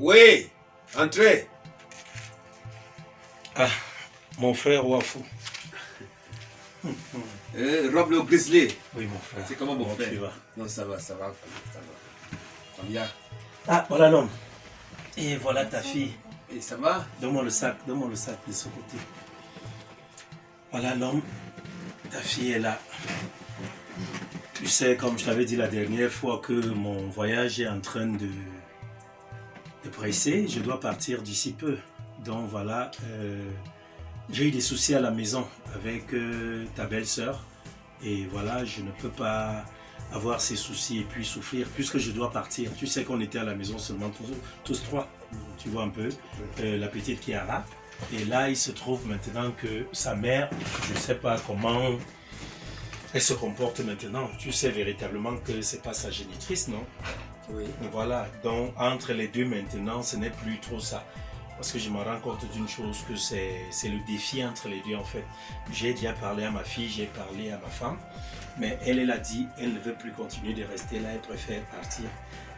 Oui, entrez. Ah, mon frère Wafou. Rob le Grizzly. Oui, mon frère. C'est comment mon Comment frère? tu vas? Non, ça va. Combien? Ah, voilà l'homme. Et voilà ta fille. Et ça va? Donne-moi le sac de ce côté. Voilà l'homme. Ta fille est là. Tu sais, comme je t'avais dit la dernière fois, que mon voyage est en train de presser. Je dois partir d'ici peu. Donc voilà, j'ai eu des soucis à la maison avec ta belle-sœur. Et voilà, je ne peux pas avoir ces soucis et puis souffrir puisque je dois partir. Tu sais qu'on était à la maison seulement tous trois. Tu vois un peu, la petite Kiara. Et là, il se trouve maintenant que sa mère, je ne sais pas comment elle se comporte maintenant. Tu sais véritablement que c'est pas sa génitrice, non? Oui. Voilà, donc entre les deux maintenant, ce n'est plus trop ça. Parce que je me rends compte d'une chose, que c'est le défi entre les deux en fait. J'ai déjà parlé à ma fille, j'ai parlé à ma femme, mais elle a dit, elle ne veut plus continuer de rester là, elle préfère partir.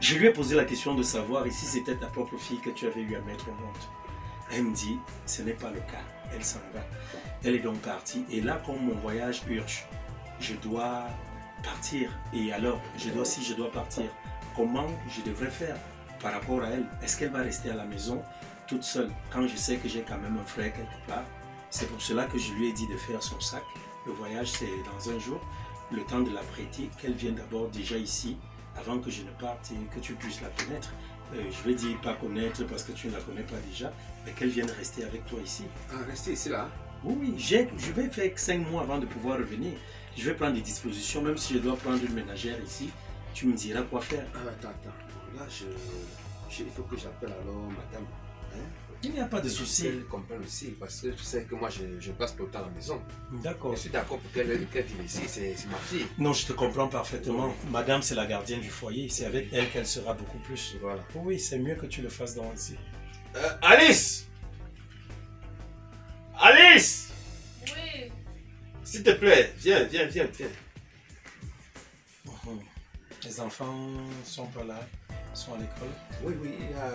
Je lui ai posé la question de savoir si c'était ta propre fille que tu avais eu à mettre au monde. Elle me dit, ce n'est pas le cas, elle s'en va. Elle est donc partie, et là comme mon voyage urge, je dois partir. Et alors, si je dois partir, comment je devrais faire par rapport à elle? Est-ce qu'elle va rester à la maison toute seule quand je sais que j'ai quand même un frère quelque part? C'est pour cela que je lui ai dit de faire son sac. Le voyage c'est dans un jour, le temps de la prêter, qu'elle vienne d'abord déjà ici avant que je ne parte et que tu puisses la connaître. Je vais dire pas connaître parce que tu ne la connais pas déjà, mais qu'elle vienne rester avec toi ici. Ah, restez ici là. Oui, je vais faire 5 mois avant de pouvoir revenir. Je vais prendre des dispositions, même si je dois prendre une ménagère ici, tu me diras quoi faire. Ah, attends. Là, il faut que j'appelle alors madame. Hein? Il n'y a pas de souci. Elle comprenne aussi, parce que tu sais que moi, je passe pas le temps à la maison. D'accord. Je suis d'accord pour qu'elle vive ici, c'est ma fille. Non, je te comprends parfaitement. Madame, c'est la gardienne du foyer. C'est avec elle qu'elle sera beaucoup plus. Voilà. Oui, c'est mieux que tu le fasses dans ici. Alice! Alice! Oui. S'il te plaît, viens. Les enfants sont pas là, sont à l'école. Oui, il y a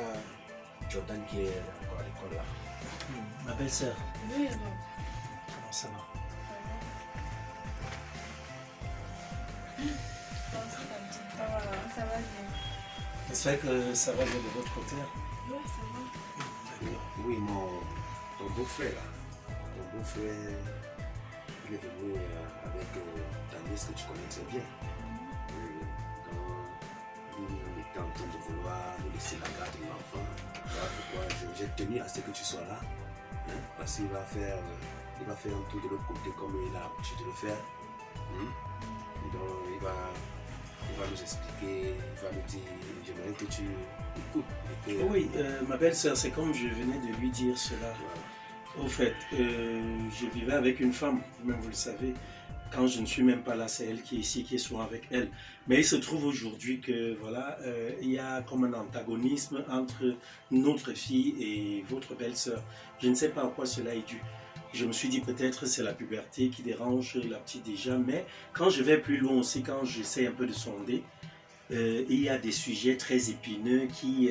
Jordan qui est encore à l'école là. Ma belle-sœur, Oui, non. comment ça va? Ça va bien. J'espère que ça va bien de votre côté. Oui, ça va. Oui, ton beau-frère là. Ton beau-frère, il est venu avec ta nièce que tu connais très bien. Quand il était en train de vouloir nous laisser la garde de l'enfant, voilà pourquoi j'ai tenu à ce que tu sois là. Hein, parce qu'il va faire un tour de l'autre côté comme il a l'habitude de le faire. Donc il va nous expliquer, il va nous dire, j'aimerais que tu écoutes. Oui, ma belle-sœur, c'est comme je venais de lui dire cela. Voilà. Au fait, je vivais avec une femme, vous-même vous le savez. Quand je ne suis même pas là, c'est elle qui est ici, qui est souvent avec elle. Mais il se trouve aujourd'hui que voilà, il y a comme un antagonisme entre notre fille et votre belle-sœur. Je ne sais pas à quoi cela est dû. Je me suis dit peut-être c'est la puberté qui dérange la petite déjà, mais quand je vais plus loin aussi, quand j'essaie un peu de sonder, il y a des sujets très épineux qui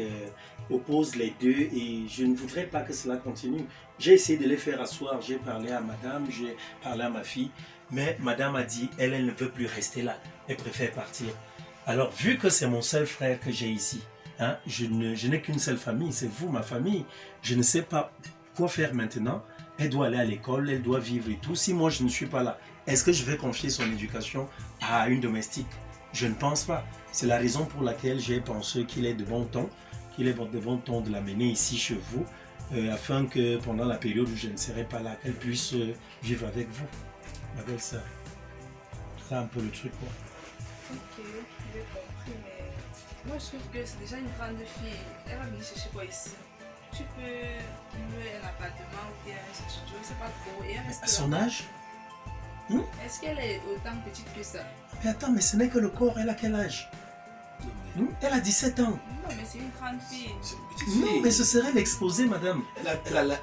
opposent les deux et je ne voudrais pas que cela continue. J'ai essayé de les faire asseoir, j'ai parlé à madame, j'ai parlé à ma fille, mais madame a dit, elle ne veut plus rester là, elle préfère partir. Alors vu que c'est mon seul frère que j'ai ici, hein, je n'ai qu'une seule famille, c'est vous ma famille, je ne sais pas quoi faire maintenant. Elle doit aller à l'école, elle doit vivre et tout. Si moi je ne suis pas là, est-ce que je vais confier son éducation à une domestique? Je ne pense pas. C'est la raison pour laquelle j'ai pensé qu'il est de bon ton, de l'amener ici chez vous, afin que pendant la période où je ne serai pas là, qu'elle puisse vivre avec vous, ma belle-sœur. C'est un peu le truc, quoi. Ok, j'ai compris, mais moi je trouve que c'est déjà une grande fille. Elle va venir chercher quoi ici? Tu peux louer un appartement ou bien un studio, c'est pas trop. Et elle reste À son là-bas. âge? Est-ce qu'elle est autant petite que ça? Mais attends, mais ce n'est que le corps, elle a quel âge? Elle a 17 ans. Non, mais c'est une grande fille. C'est une petite fille. Non, mais ce serait l'exposer, madame. Elle a l'âge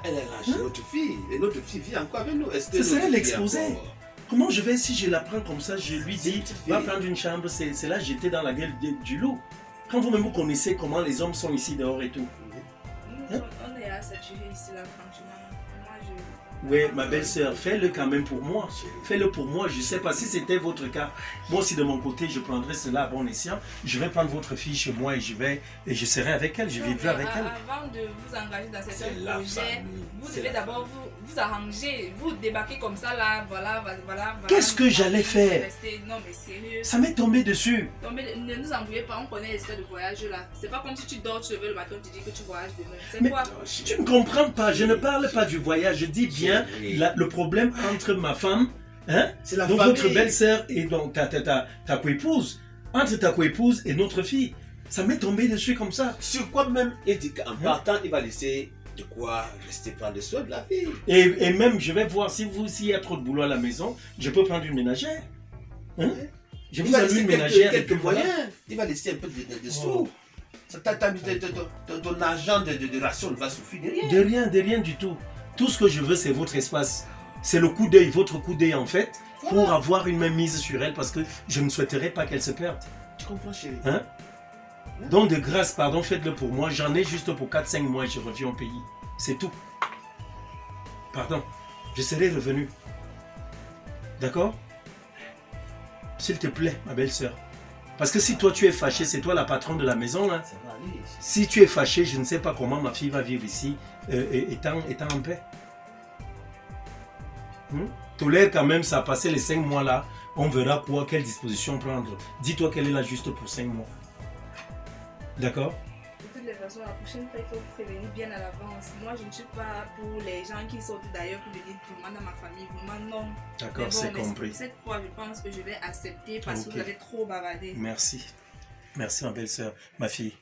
de notre fille. Et notre fille vit encore avec nous. Est-ce que Ce serait notre fille l'exposer. encore- Comment je vais, si je la prends comme ça, je lui C'est une dis, petite va fille. prendre une chambre, c'est là j'étais dans la gueule du loup. Quand vous-même vous connaissez comment les hommes sont ici dehors et tout. On est à saturer ici, là, franchement. Moi, Oui, ma belle-sœur, fais-le quand même pour moi. Fais-le pour moi. Je ne sais pas si c'était votre cas. Moi aussi, de mon côté, je prendrai cela à bon escient. Je vais prendre votre fille chez moi et je serai avec elle. Je vivrai avec elle. Avant de vous engager dans C'est certains la projets, famille. vous C'est devez la d'abord vous arranger. Vous débarquer comme ça, là, voilà. Qu'est-ce que j'allais faire? Non, mais sérieux. Ça m'est tombé dessus. Non, mais ne nous embrouillez pas, on connaît les histoires de voyage là. C'est pas comme si tu dors, tu te lèves le matin, tu dis que tu voyages demain. C'est Mais quoi? tu ne comprends pas. Je ne parle pas du voyage. Je dis bien le problème entre ma femme, hein, C'est la donc famille. votre belle-sœur et donc ta coépouse. Entre ta coépouse et notre fille. Ça m'est tombé dessus comme ça. Sur quoi même il dit qu'en partant, il va laisser de quoi rester prendre soin de la fille. Et même, je vais voir s'il y a trop de boulot à la maison, je peux prendre une ménagère. Hein? Je Il vous va alloue laisser une ménagère. et quelques puis voilà. moyens. Il va laisser un peu de sous. Ton argent de ration ne va suffire de rien. De rien du tout. Tout ce que je veux, c'est votre espace. C'est le coup d'œil, votre coup d'œil en fait, pour avoir une main mise sur elle parce que je ne souhaiterais pas qu'elle se perde. Tu comprends, chérie? Hein? Donc de grâce, pardon, faites-le pour moi. J'en ai juste pour 4-5 mois et je reviens au pays. C'est tout. Pardon. Je serai revenu. D'accord? S'il te plaît, ma belle-sœur. Parce que si toi tu es fâché, c'est toi la patronne de la maison. Hein. Ça va aller. Si tu es fâché, je ne sais pas comment ma fille va vivre ici étant en paix. Tolère quand même, ça a passé les 5 mois là. On verra quoi, quelle disposition prendre. Dis-toi qu'elle est là juste pour 5 mois. D'accord? De toutes les façons, la prochaine fois, il faut prévenir bien à l'avance. Moi, je ne suis pas pour les gens qui sortent d'ailleurs pour venir vraiment dans ma famille. Vraiment, non. D'accord, Mais c'est mais compris. Cette fois, je pense que je vais accepter parce que Ok. vous avez trop bavardé. Merci. Merci, ma belle-sœur. Ma fille,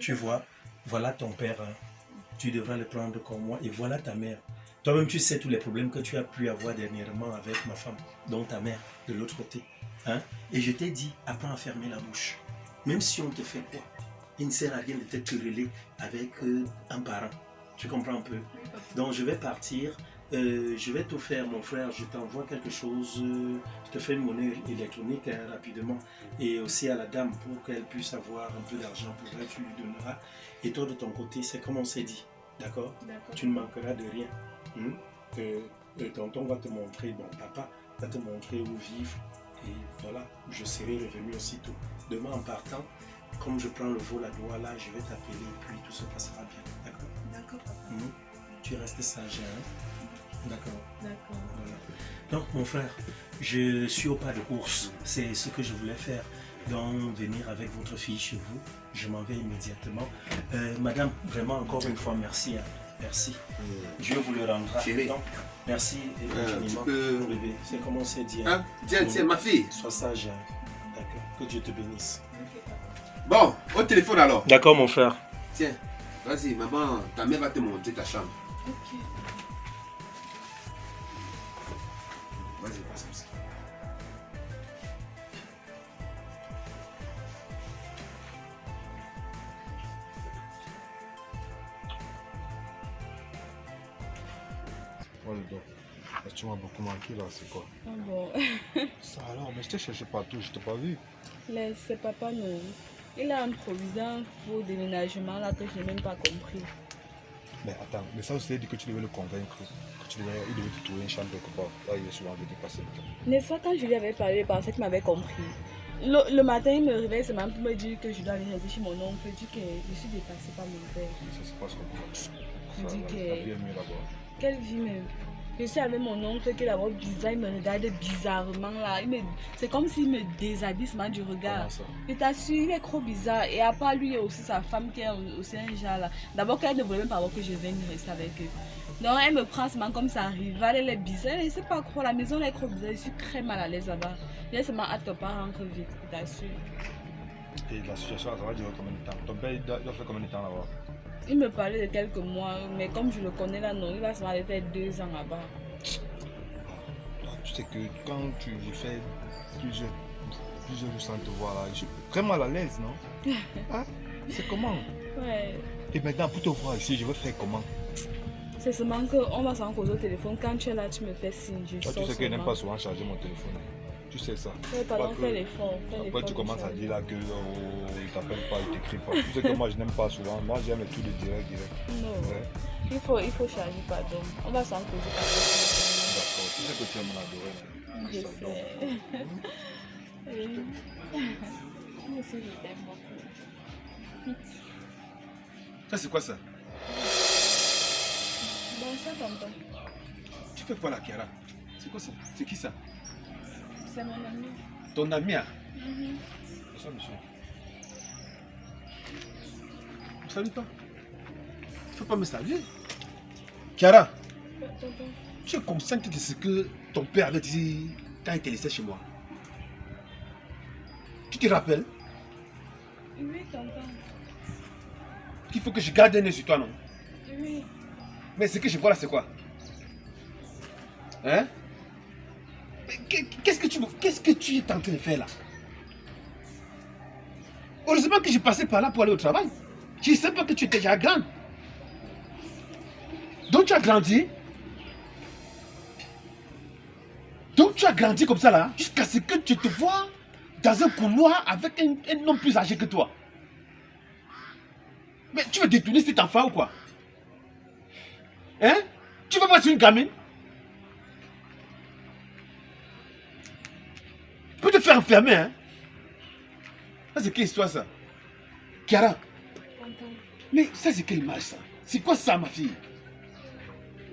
tu vois, voilà ton père. Hein. Tu devras le prendre comme moi. Et voilà ta mère. Toi-même, tu sais tous les problèmes que tu as pu avoir dernièrement avec ma femme, dont ta mère, de l'autre côté. Hein? Et je t'ai dit, apprends à fermer la bouche. Même si on te fait quoi, il ne sert à rien de te quereller avec un parent. Tu comprends un peu? Donc, je vais partir. Je vais te faire, mon frère, je t'envoie quelque chose. Je te fais une monnaie électronique hein, rapidement. Et aussi à la dame pour qu'elle puisse avoir un peu d'argent pour elle, tu lui donneras. Et toi, de ton côté, c'est comme on s'est dit. D'accord? D'accord. Tu ne manqueras de rien. Tonton va te montrer, bon, papa va te montrer où vivre. Et voilà, je serai revenu aussitôt. Demain, en partant, comme je prends le vol à Douala, je vais t'appeler et puis tout se passera bien. D'accord? D'accord, papa. Tu restes sage, hein? D'accord. D'accord. Voilà. Donc, mon frère, je suis au pas de course. C'est ce que je voulais faire. Donc, venir avec votre fille chez vous. Je m'en vais immédiatement. Madame, vraiment, encore une fois, merci. Hein. Merci. Dieu vous le rendra. Chérie. Donc, merci infiniment. tu peux- Mon bébé. C'est comme on s'est dit. Hein? Tiens, ma fille. Sois sage. Hein. D'accord. Que Dieu te bénisse. Bon, au téléphone alors. D'accord, mon frère. Tiens, vas-y, maman, ta mère va te montrer ta chambre. Ok. Vas-y, passe comme ça. Ouais, donc, tu m'as beaucoup manqué là, c'est quoi? Ah bon, Ça alors, mais je t'ai cherché partout, je t'ai pas vu. laisse papa non. Il a improvisé un faux déménagement là que je n'ai même pas compris. Mais attends, mais ça aussi dit que tu devais le convaincre. Il devait te trouver une chambre quelque part. Là, il est souvent venu passer le temps. N'est-ce pas quand je lui avais parlé, il pensait qu'il m'avait compris. Le matin, il me réveille seulement pour me dire que je dois aller rester chez mon oncle. Je dis que je suis dépassée par mon père. Ça se passe comme ça. Je dis La que... vie est mieux là-bas. Quelle vie même. Je suis avec mon oncle qui est d'abord bizarre, il me regarde bizarrement là. C'est comme s'il me déshabille seulement du regard. Comment ça? Je t'assure, il est trop bizarre. Et à part lui, il y a aussi sa femme qui est aussi un genre là. D'abord qu'elle ne voulait même pas voir que je vienne rester avec eux. Donc elle me prend seulement comme sa rivale, elle est bizarre. Je ne sais pas quoi, la maison elle est trop bizarre. Je suis très mal à l'aise là-bas. J'ai seulement hâte que pas rentrer vite, je t'assure. Et la situation, ça va durer combien de temps? Ton père, il doit faire combien de temps là-bas? Il me parlait de quelques mois, mais comme je le connais là, non, il va seulement aller faire 2 ans là-bas. Tu sais que quand tu fais plusieurs jours sans te voir là, je suis très mal à l'aise, non? Hein? C'est comment? Ouais. Et maintenant, pour te voir ici, je vais faire comment? C'est seulement qu'on va s'en causer au téléphone. Quand tu es là, tu me fais signe. Je Toi, sors tu sais que je n'aime seulement. pas souvent charger mon téléphone. Tu sais ça. Ouais, Pas pardon, que- fais l'effort. Après, tu commences à dire là que il t'appelle pas, il t'écrit pas. Tu sais que moi, je n'aime pas souvent. Moi, j'aime tout de direct. Non, Ouais. il faut changer, pardon. On va s'en poser par D'accord. Tu sais que tu aimes l'adorer. Je sais. Oui. Moi aussi, je t'aime beaucoup. Ça, c'est quoi ça? Bon, ça, tonton. Tu fais quoi là, Kiara? C'est quoi ça? C'est qui ça? C'est mon ami. Ton ami, hein? C'est ça, monsieur. Salut pas. Il faut pas me saluer. Kiara, Tonton. tu es consciente de ce que ton père avait dit quand il te laissait chez moi? Tu te rappelles Oui, tonton. qu'il faut que je garde un œil sur toi, non? Oui. Mais ce que je vois là, c'est quoi? Hein? Mais qu'est-ce que tu es en train de faire là? Heureusement que j'ai passé par là pour aller au travail. Je ne sais pas que tu étais déjà grande. Donc tu as grandi. Donc tu as grandi comme ça là, jusqu'à ce que tu te vois dans un couloir avec un homme plus âgé que toi. Mais tu veux détourner cet enfant ou quoi? Hein? Tu veux voir sur une gamine? Tu peux te faire enfermer, hein? Ça, c'est quelle histoire, ça? Kiara, Tonton. mais ça, c'est quelle image, ça? C'est quoi ça, ma fille?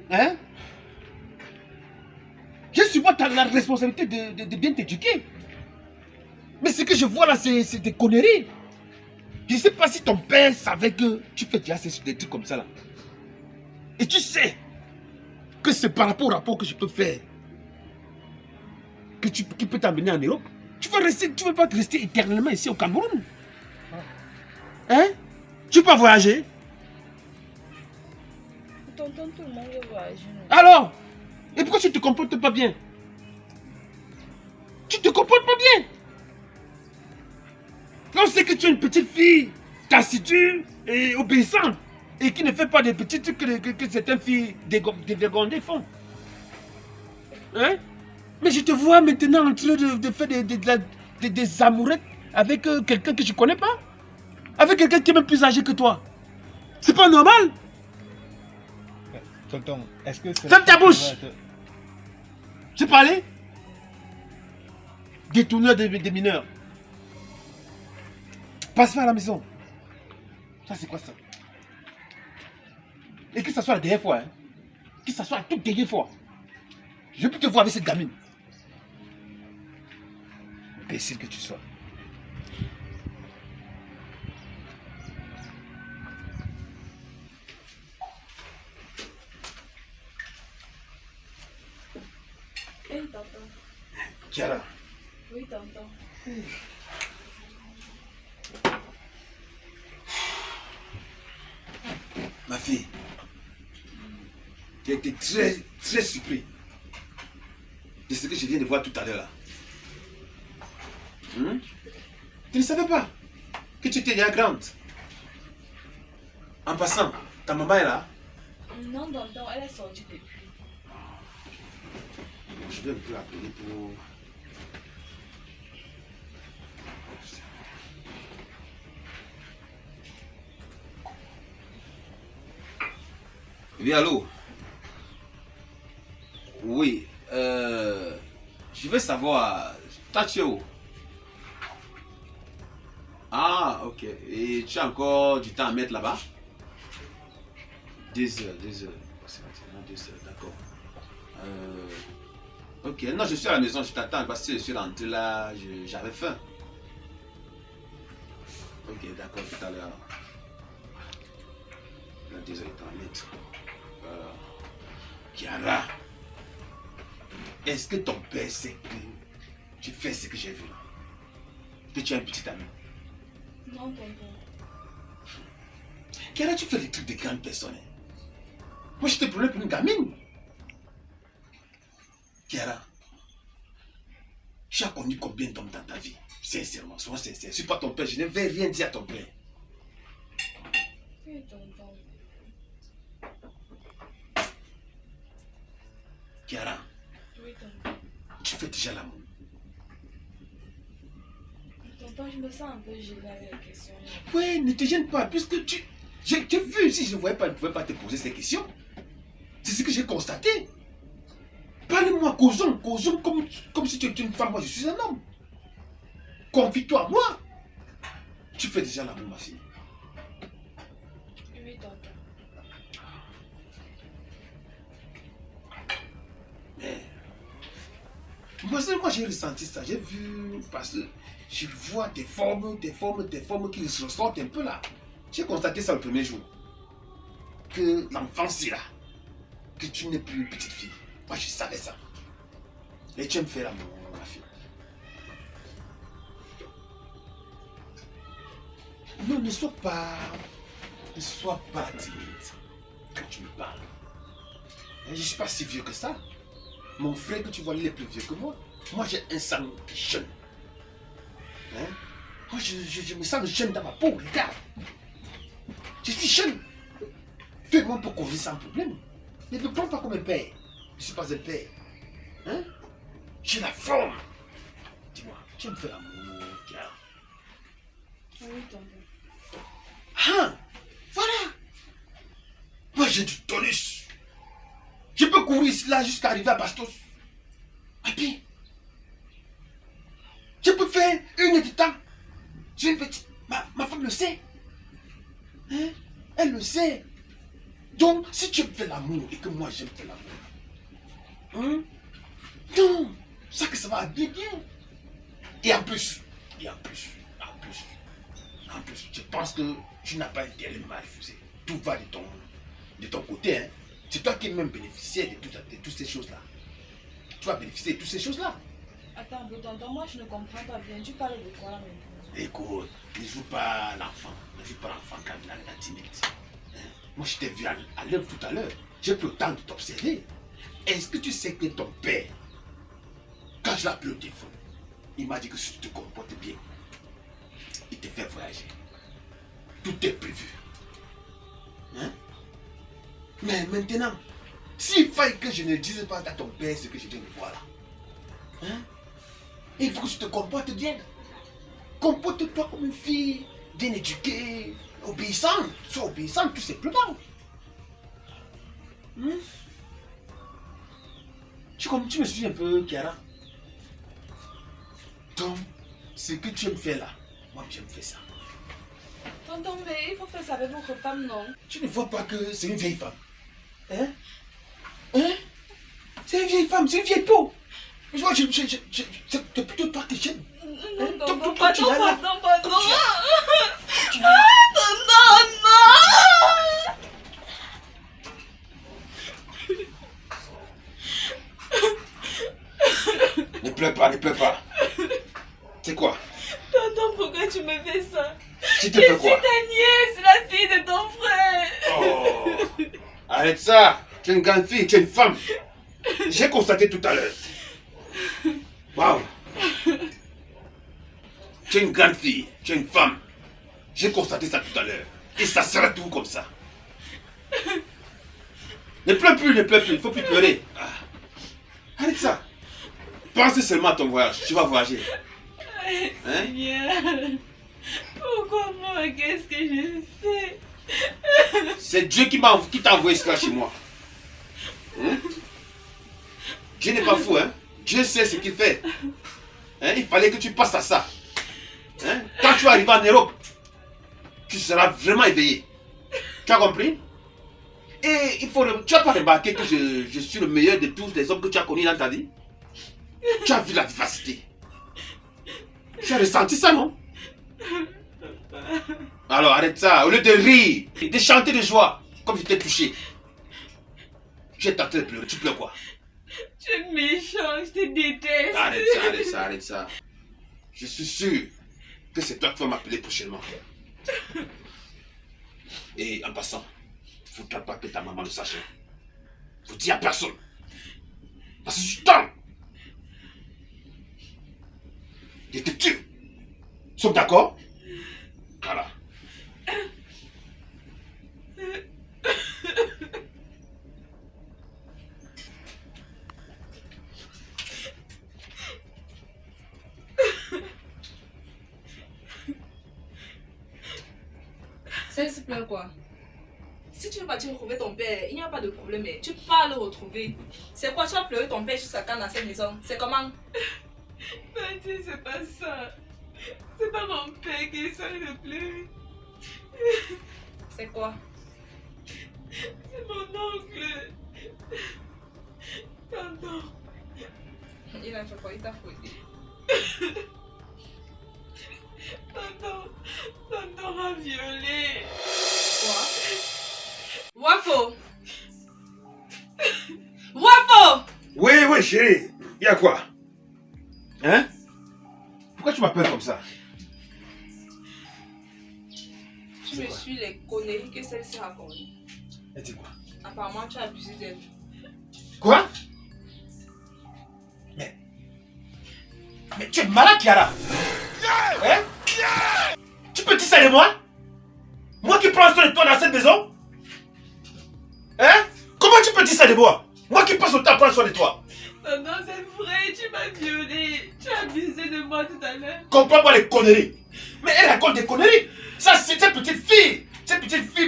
Hein? Je suis moi, tu as la responsabilité de bien t'éduquer. Mais ce que je vois là, c'est des conneries. Je ne sais pas si ton père savait que tu fais déjà des trucs comme ça là. Et tu sais que c'est par rapport au rapport que je peux faire qui peut t'amener en Europe. Tu veux pas rester éternellement ici au Cameroun. Hein? Tu veux pas voyager? Tonton, tout le monde veut voyager. Alors? Et pourquoi tu te comportes pas bien? Tu te comportes pas bien. Quand on sait que tu es une petite fille taciturne et obéissante et qui ne fait pas des petits trucs que certaines filles dévergondées font. Hein? Mais je te vois maintenant en train de faire des amourettes avec quelqu'un que je connais pas. Avec quelqu'un qui est même plus âgé que toi. C'est pas normal. Tonton, est-ce que c'est... Ferme ta bouche! Tu parlais? Détourneur des mineurs. Passe pas à la maison. Ça, c'est quoi ça? Et que ça soit la dernière fois, hein? Que ça soit la toute dernière fois. Je veux plus te voir avec cette gamine. Imbécile que tu sois. Oui, tonton. Kiara, Oui, tonton. ma fille, tu as été très, très surpris de ce que je viens de voir tout à l'heure là. Tu ne savais pas que tu étais déjà grande. En passant, ta maman est là. Non, tonton, elle est sortie depuis. Je vais un peu appeler pour... Oui, allô? Oui, je veux savoir, toi tu es où? Ah, ok. Et tu as encore du temps à mettre là-bas? 2 heures, 2 heures. C'est pratiquement 2 heures, d'accord. Ok, non, je suis à la maison, je t'attends parce que je suis rentré là, j'avais faim. Ok, d'accord, tout à l'heure. Là, désolé, t'en mettre. Kiara, est-ce que ton père sait que tu fais ce que j'ai vu? Que tu es un petit ami? Non, tonton. Kiara, tu fais des trucs de grandes personnes. Moi, je te prenais pour une gamine. Kiara, tu as connu combien d'hommes dans ta vie? Sincèrement, sois sincère. Je ne suis pas ton père, je ne vais rien dire à ton père. Oui, tonton. Kiara, Oui, tonton. tu fais déjà l'amour. Tonton, je me sens un peu gênée avec la question. Ouais, ne te gêne pas, puisque tu... J'ai vu, si je ne voyais pas, je ne pouvais pas te poser ces questions. C'est ce que j'ai constaté. Parle-moi, causons comme si tu étais une femme, moi je suis un homme. Confie-toi à moi. Tu fais déjà l'amour, ma fille. Oui, tonton. Mais... Moi j'ai ressenti ça. J'ai vu, parce que je vois des formes qui ressortent un peu là. J'ai constaté ça le premier jour. Que l'enfant c'est là. Que tu n'es plus une petite fille. Moi je savais ça. Et tu aimes faire l'amour, ma fille. Non, ne sois pas timide quand tu me parles. Je ne suis pas si vieux que ça. Mon frère que tu vois, il est plus vieux que moi. Moi, j'ai un sang jeune. Hein? Moi, je me sens jeune dans ma peau, regarde. Je suis jeune. Tout le monde peut causer sans problème. Ne me prends pas comme un père. Je ne suis pas un père. Hein? J'ai la forme. Dis-moi, tu me fais l'amour, Kiara? Oui, tonton. Ah, voilà. Moi, j'ai du tonus. Je peux courir là jusqu'à arriver à Bastos. Et puis, je peux faire une heure de temps. Je suis une petite... Ma femme le sait. Hein? Elle le sait. Donc, si tu me fais l'amour et que moi j'aime faire l'amour, hein? Non, ça que ça va bien bien. Et en plus, je pense que tu n'as pas intérêt de me refuser. Tout va de ton côté. Hein? C'est toi qui es même bénéficiaire de toutes ces choses-là. Tu vas bénéficier de toutes ces choses-là. Attends un peu, tonton, moi je ne comprends pas bien. Tu parles de quoi là maintenant? Écoute, ne joue pas l'enfant. Ne joue pas l'enfant quand il a la timide. Hein? Moi, je t'ai vu à l'œuvre tout à l'heure. J'ai pris le temps de t'observer. Est-ce que tu sais que ton père, quand je l'ai appelé au téléphone, il m'a dit que si tu te comportes bien, il te fait voyager. Tout est prévu. Hein? Mais maintenant, s'il faille que je ne dise pas à ton père ce que je viens de voir là, hein? Il faut que tu te comportes bien. Comporte-toi comme une fille bien éduquée, obéissante. Sois obéissante tout simplement. Hein? Tu me suis un peu, Kiara? Donc, ce que tu aimes faire là, moi j'aime faire ça. Tonton, mais il faut faire ça avec votre femme, non? Tu ne vois pas que c'est une vieille femme? Hein? Hein? C'est une vieille femme, c'est une vieille peau. Moi, c'est plutôt toi que j'aime. Non, tonton, Tonton, pardon, tu es là. pardon, pardon. Tu es là. Tonton, non! Ne pleure pas, ne pleure pas. C'est quoi? Tonton, pourquoi tu me fais ça? Tu Je te fais suis quoi? ta nièce, la fille de ton frère. Oh. Arrête ça. Tu es une grande fille, tu es une femme. J'ai constaté tout à l'heure. Waouh. Tu es une grande fille, tu es une femme. J'ai constaté ça tout à l'heure. Et ça sera tout comme ça. Ne pleure plus, il ne faut plus pleurer. Ah. Arrête ça. Pense seulement à ton voyage, tu vas voyager. Hein? Seigneur, pourquoi moi? Qu'est-ce que j'ai fait? C'est Dieu qui t'a envoyé cela chez moi. Hein? Dieu n'est pas fou, hein? Dieu sait ce qu'il fait. Hein? Il fallait que tu passes à ça. Hein? Quand tu vas arriver en Europe, tu seras vraiment éveillé. Tu as compris? Et tu n'as pas remarqué que je suis le meilleur de tous les hommes que tu as connus dans ta vie? Tu as vu la vivacité. Tu as ressenti ça, non? Alors arrête ça, au lieu de rire, de chanter de joie, comme je t'ai touché. Tu es tenté de pleurer, tu pleures quoi? Tu es méchant, je te déteste. Arrête ça. Je suis sûr que c'est toi qui vas m'appeler prochainement. Et en passant, il ne faudra pas que ta maman le sache. Il faut dire à personne. Parce que je suis temps. Je te tue. Sommes d'accord? Voilà. Ça se plaît quoi? Si tu veux partir retrouver ton père, il n'y a pas de problème. Mais tu peux le retrouver. C'est quoi? Tu vas pleurer ton père jusqu'à quand dans cette maison? C'est comment? Tati, c'est pas ça. C'est pas mon père qui essaie de pleurer. C'est quoi? C'est mon oncle. Tonton. Il a fait quoi? Il t'a fouetté. Tonton m'a violée. Quoi? Wafo! Wafo! Oui, oui, chérie. Il y a quoi? Hein? Pourquoi tu m'appelles comme ça? Tu me suis les conneries que celle-ci raconte. Elle dit quoi? Apparemment, tu as abusé d'elle. Quoi? Mais tu es malade, Kiara! Hein? Tu peux dire ça de moi? Moi qui prends soin de toi dans cette maison? Hein? Comment tu peux dire ça de moi? Moi qui passe autant à prendre soin de toi? Tonton, c'est vrai, tu m'as violée. Tu as abusé de moi tout à l'heure. Comprends-moi les conneries. Mais elle raconte des conneries. Ça, c'est cette petite fille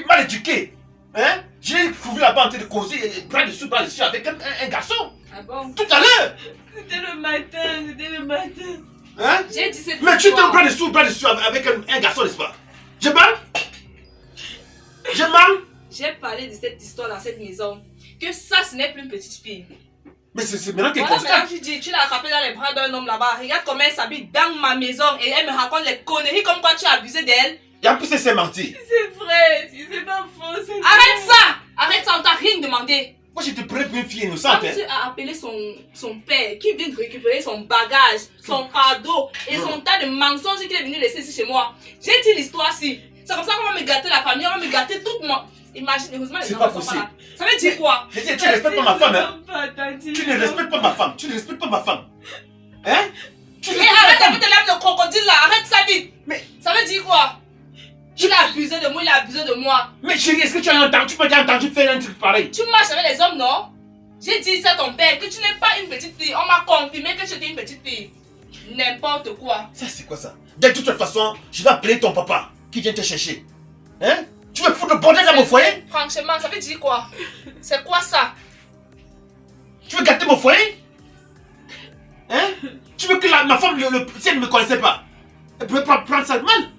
mal éduquée. Hein? J'ai trouvé là-bas en train de causer bras dessus avec un garçon. Ah bon? Tout à l'heure. C'était le matin. Hein? J'ai dit cette Mais tu te histoire. bras dessus avec un garçon, n'est-ce pas? Je parle? Je parle? J'ai parlé de cette histoire dans cette maison. Que ça, ce n'est plus une petite fille. Mais c'est maintenant qu'elle Voilà, maintenant constate. tu dis, tu l'as attrapée dans les bras d'un homme là-bas. Regarde comment elle s'habille dans ma maison et elle me raconte les conneries comme quoi tu as abusé d'elle. Et en plus, elle s'est menti. C'est vrai, c'est pas faux, c'est vrai. Arrête ça, on t'a rien demandé. Moi, je te prenais pour une fille innocente. Comme Hein? tu as appelé son père qui vient de récupérer son bagage, son fardeau et son tas de mensonges qu'il est venu laisser ici chez moi. J'ai dit l'histoire-ci. C'est comme ça qu'on va me gâter la famille, on va me gâter toute moi. Imagine, heureusement les C'est gens pas ne sont pas possible. là. Ça veut dire quoi? Je dis, tu ne respectes pas ma femme, hein? Tati, Tu ne respectes pas ma femme. Tu ne respectes pas ma femme. Hein? Tu ne Et respectes pas arrête ma avec tes lèvres de crocodile là, arrête ça vite. Mais- ça veut dire quoi? Il a abusé de moi, il a abusé de moi. Mais chérie, est-ce que tu as entendu, faire un truc pareil? Tu marches avec les hommes, non? J'ai dit ça à ton père, que tu n'es pas une petite fille. On m'a confirmé que tu étais une petite fille. N'importe quoi. Ça, c'est quoi ça? De toute façon, je vais appeler ton papa qui vient te chercher. Hein? Tu veux foutre le bordel dans mon foyer? Franchement, ça veut dire quoi? C'est quoi ça? Tu veux gâter mon foyer? Hein? Tu veux que ma femme, si elle ne me connaissait pas, elle pouvait prendre ça de mal?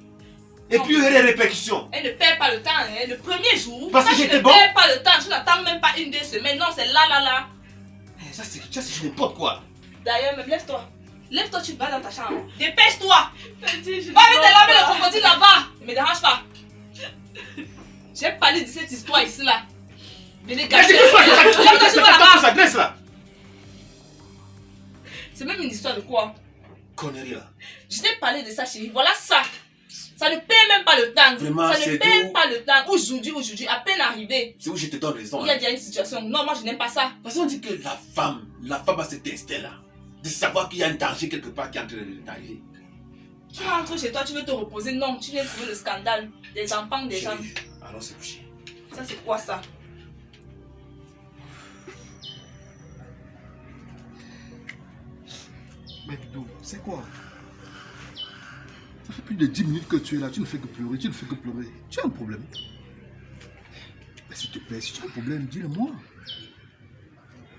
Et Non. puis, il y a les répercussions. Elle ne perd pas le temps, hein. Le premier jour, Parce que quand tu j'étais ne bon. perds pas le temps, tu n'attends même pas 1-2 semaines. Non, c'est là. Eh, ça, c'est n'importe quoi. D'ailleurs, même lève-toi. Lève-toi, tu vas dans ta chambre. Dépêche-toi. Tati, je Va avec tes ne lames et peux le pas. crocodile là-bas. Ne me dérange pas. J'ai parlé de cette histoire ici là. Venez Mais gâcher. c'est quoi ça? Lève-toi, tu vas là-bas. Ça graisse là. C'est même une histoire de quoi? Connerie là. Je t'ai parlé de ça, chérie. Voilà ça. Ça ne perd même pas le temps. Vraiment, ça ne c'est perd tout. pas le temps. Aujourd'hui, à peine arrivé. C'est où je te donne raison. Il y a Hein. déjà une situation. Non, moi je n'aime pas ça. Parce qu'on dit que la femme a cet instinct là. De savoir qu'il y a un danger quelque part qui est en train d'arriver. Tu rentres chez toi, tu veux te reposer. Non, tu viens trouver le scandale. Des enfants, des gens. Chérie, allons se coucher. Ça, c'est quoi ça? Mais Doudou, c'est quoi? Ça fait plus de 10 minutes que tu es là, tu ne fais que pleurer, Tu as un problème? Mais s'il te plaît, si tu as un problème, dis-le-moi.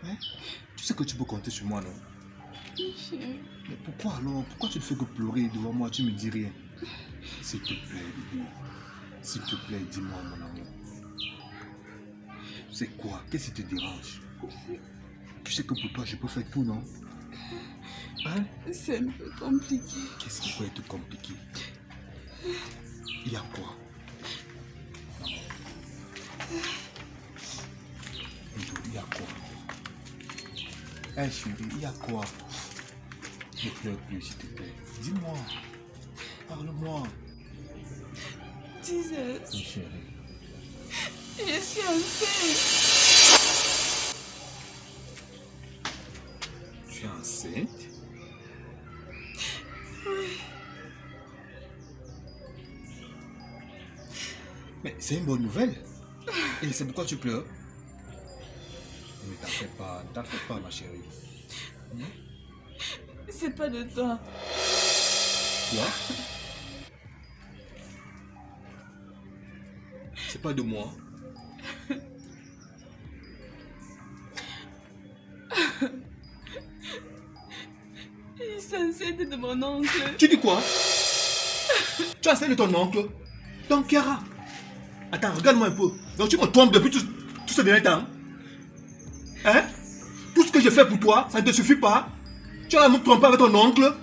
Hein? Tu sais que tu peux compter sur moi, non? Mais pourquoi alors? Pourquoi tu ne fais que pleurer devant moi, tu me dis rien? S'il te plaît, Doudou. S'il te plaît, dis-moi, mon amour. C'est quoi? Qu'est-ce qui te dérange? Tu sais que pour toi, je peux faire tout, non? Hein? C'est un peu compliqué. Qu'est-ce qui peut être compliqué? Il y a quoi? Doudou, il y a quoi? Hey chérie, il y a quoi? Ne pleure plus, s'il te plaît. Dis-moi. Parle-moi. 10 heures. Oui, chérie. Je suis enceinte. Tu es enceinte? Mais c'est une bonne nouvelle. Et c'est pourquoi tu pleures? Ne t'en fais pas, ma chérie. C'est pas de toi. Quoi? pas de moi. Il est enceinte de mon oncle. Tu dis quoi? Tu as enceinte de ton oncle? Donc, Chiara. Attends, regarde-moi un peu. Donc, tu me trompes depuis tout ce dernier temps. Hein? Tout ce que j'ai fait pour toi, ça ne te suffit pas? Tu vas me tromper avec ton oncle?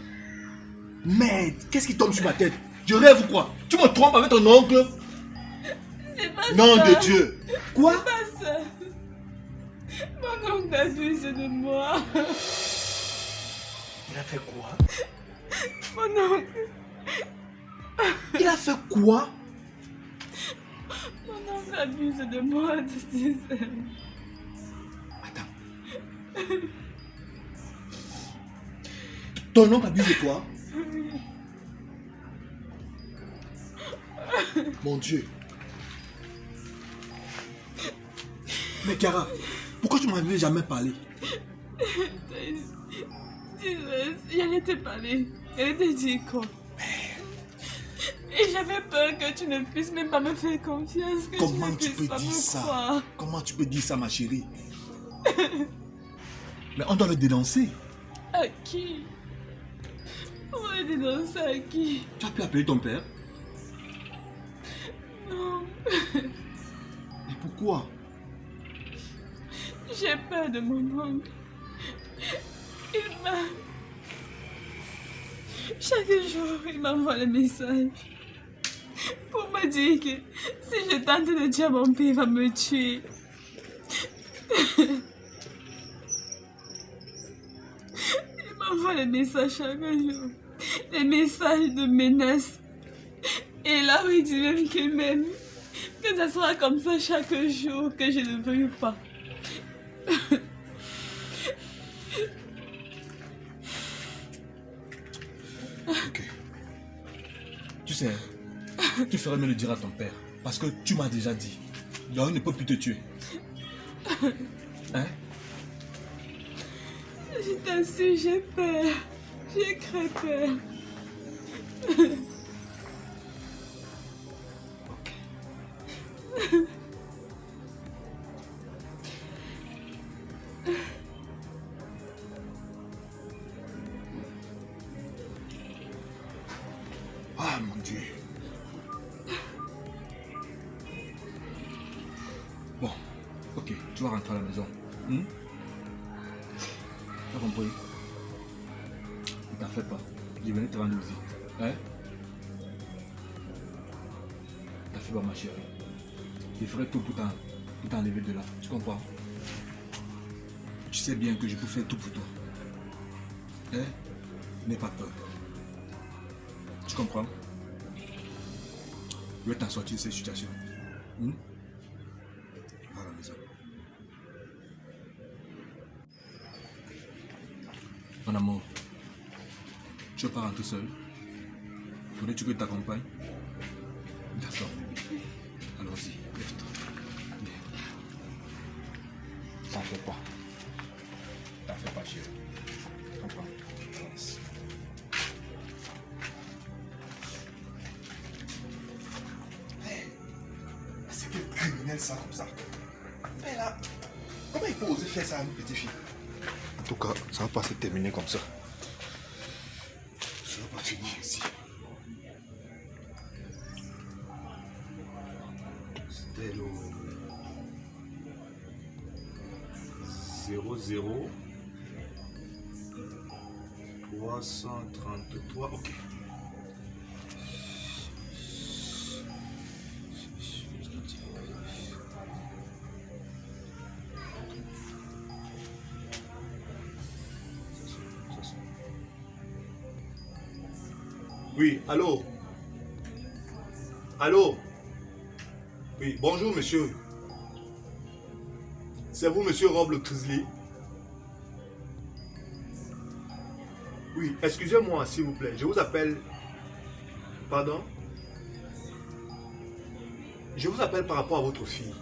Merde, qu'est-ce qui tombe sur ma tête? Je rêve ou quoi? Tu me trompes avec ton oncle? C'est pas Nom ça. de Dieu. Quoi? C'est pas ça. Mon oncle abuse de moi. Il a fait quoi? Mon oncle. Il a fait quoi? Mon oncle abuse de moi. Tu sais. Attends. Ton oncle abuse de toi? Mon Dieu. Mais Chiara, pourquoi tu m'en avais jamais parlé? J'allais te parler. J'allais te dire quoi? Et j'avais peur que tu ne puisses même pas me faire confiance. Que Comment tu tu ne peux puisses pas dire me ça? croire. Comment tu peux dire ça, ma chérie? Mais on doit le dénoncer. À qui? On va le dénoncer à qui? Tu as pu appeler ton père? Non. Mais pourquoi? J'ai peur de mon oncle. Il m'a... Chaque jour, il m'envoie des messages pour me dire que si je tente de dire à mon père, il va me tuer. Il m'envoie des messages chaque jour. Des messages de menaces. Et là où il dit même qu'il m'aime. Que ça sera comme ça chaque jour, que je ne veuille pas. Ok. Tu sais, tu ferais mieux de le dire à ton père. Parce que tu m'as déjà dit. Donc il ne peut plus te tuer. Hein? Je t'assure, j'ai peur. J'ai très peur. Ah mon Dieu. Bon, ok, tu vas rentrer à la maison. Tu as compris? Ne t'en fais pas. Je venais te rendre visite. Hein? Ne t'en fais pas, ma chérie. Je ferai tout pour t'enlever de là. Tu comprends? Tu sais bien que je peux faire tout pour toi. Hein? N'aie pas peur. Tu comprends? Je vais t'en sortir de cette situation. Va à la maison. Mon amour, tu veux pas rentrer seul? Voudrais-tu que je t'accompagne? D'accord. Allons-y, lève-toi. Viens. T'en fais pas. T'en fais pas, chérie. Tu comprends? Avance. C'est quel criminel ça comme ça? Mais là, comment il peut oser faire ça à une petite fille? En tout cas, ça va pas se terminer comme ça. Ça va pas finir ici. C'était le 00 333. Ok. Oui, allô? Allô? Oui, bonjour monsieur. C'est vous monsieur Rob le Grizzly? Oui, excusez-moi s'il vous plaît, je vous appelle... Pardon? Je vous appelle par rapport à votre fille.